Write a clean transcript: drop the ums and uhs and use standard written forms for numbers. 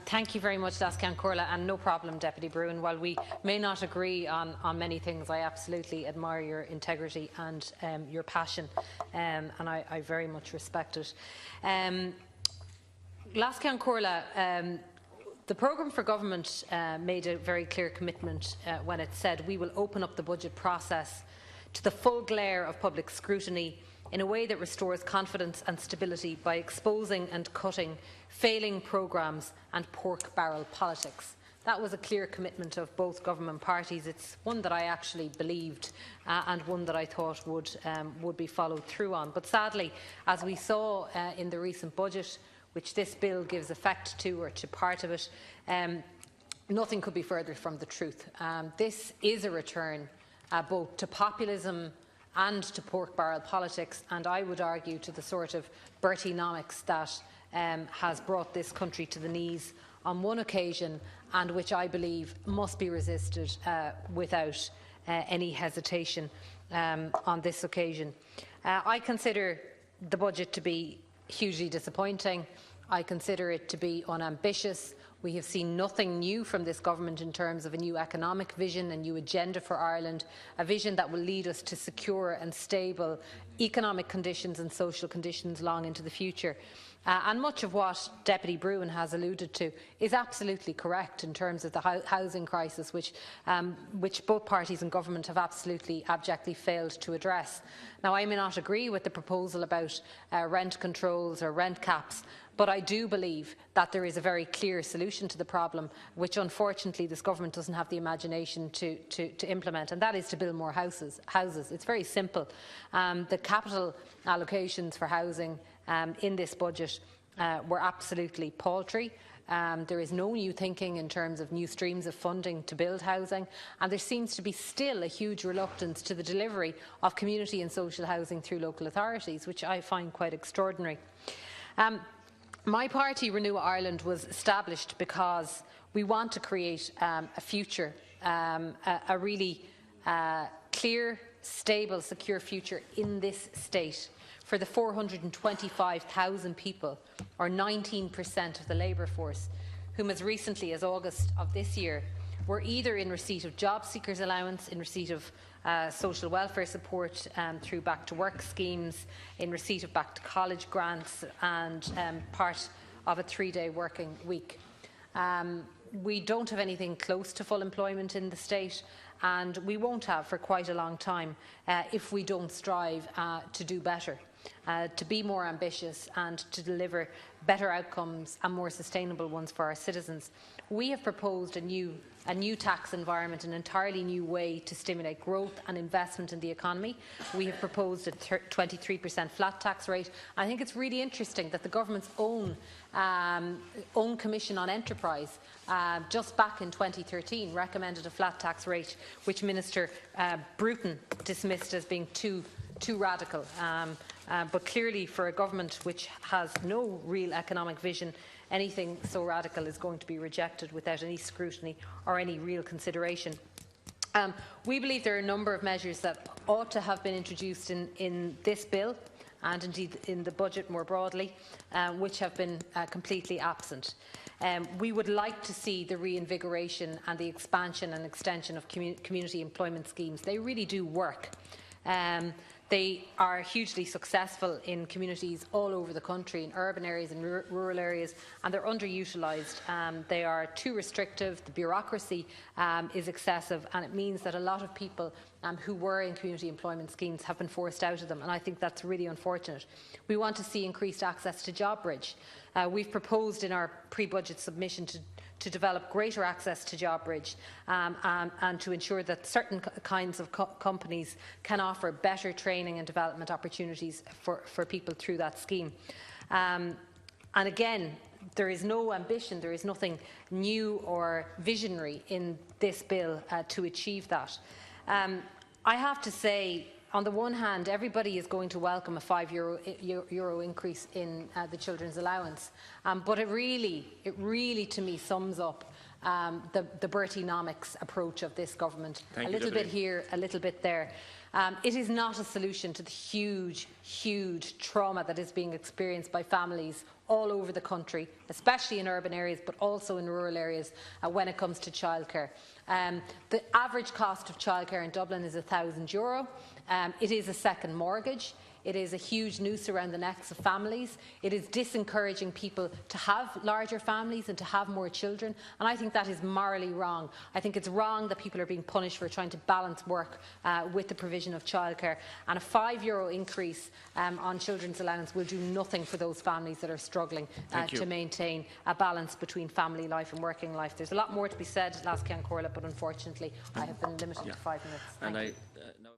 Thank you very much, Lascan Corla, and no problem, Deputy Bruin. While we may not agree on many things, I absolutely admire your integrity and your passion, and I very much respect it. Lascan Corla, the programme for government made a very clear commitment when it said we will open up the budget process to the full glare of public scrutiny in a way that restores confidence and stability by exposing and cutting failing programmes and pork barrel politics. That was a clear commitment of both government parties. It's one that I actually believed and one that I thought would be followed through on. But sadly, as we saw in the recent budget, which this bill gives effect to, or to part of it, nothing could be further from the truth. This is a return both to populism and to pork barrel politics, and I would argue to the sort of Bertienomics that has brought this country to the knees on one occasion, and which I believe must be resisted without any hesitation on this occasion. I consider the budget to be hugely disappointing. I consider it to be unambitious. We have seen nothing new from this government in terms of a new economic vision, a new agenda for Ireland, a vision that will lead us to secure and stable economic conditions and social conditions long into the future. And much of what Deputy Bruin has alluded to is absolutely correct in terms of the housing crisis, which both parties in government have absolutely abjectly failed to address. Now, I may not agree with the proposal about rent controls or rent caps, but I do believe that there is a very clear solution to the problem, which unfortunately this government doesn't have the imagination to implement, and that is to build more houses. It's very simple. The capital allocations for housing in this budget were absolutely paltry. There is no new thinking in terms of new streams of funding to build housing, and there seems to be still a huge reluctance to the delivery of community and social housing through local authorities, which I find quite extraordinary. My party, Renew Ireland, was established because we want to create a future, a really clear, stable, secure future in this state for the 425,000 people, or 19% of the labour force, whom as recently as August of this year were either in receipt of job seekers allowance, in receipt of social welfare support through back to work schemes, in receipt of back to college grants, and part of a 3-day working week. We don't have anything close to full employment in the state, and we won't have for quite a long time if we don't strive to do better, to be more ambitious and to deliver better outcomes and more sustainable ones for our citizens. We have proposed a new tax environment, an entirely new way to stimulate growth and investment in the economy. We have proposed a 23% flat tax rate. I think it's really interesting that the government's own Commission on Enterprise just back in 2013 recommended a flat tax rate, which Minister Bruton dismissed as being too radical. But clearly, for a government which has no real economic vision, anything so radical is going to be rejected without any scrutiny or any real consideration. We believe there are a number of measures that ought to have been introduced in this bill, and indeed in the budget more broadly, which have been completely absent. We would like to see the reinvigoration and the expansion and extension of community employment schemes. They really do work. They are hugely successful in communities all over the country, in urban areas and rural areas, and they're underutilised. They are too restrictive, the bureaucracy is excessive, and it means that a lot of people who were in community employment schemes have been forced out of them, and I think that's really unfortunate. We want to see increased access to JobBridge. We've proposed in our pre-budget submission to develop greater access to JobBridge and to ensure that certain kinds of companies can offer better training and development opportunities for people through that scheme. And again, there is no ambition, there is nothing new or visionary in this bill to achieve that. I have to say, on the one hand, everybody is going to welcome a €5 increase in the children's allowance, but it really, to me, sums up the Bertienomics approach of this government. A little bit here, a little bit there. It is not a solution to the huge trauma that is being experienced by families all over the country, especially in urban areas, but also in rural areas when it comes to childcare. The average cost of childcare in Dublin is €1,000. It is a second mortgage. It is a huge noose around the necks of families. It is disencouraging people to have larger families and to have more children. And I think that is morally wrong. I think it's wrong that people are being punished for trying to balance work with the provision of childcare. And a €5 increase on children's allowance will do nothing for those families that are struggling to maintain a balance between family life and working life. There's a lot more to be said, Las Cian Corla, but unfortunately I have been limited to 5 minutes. Thank you.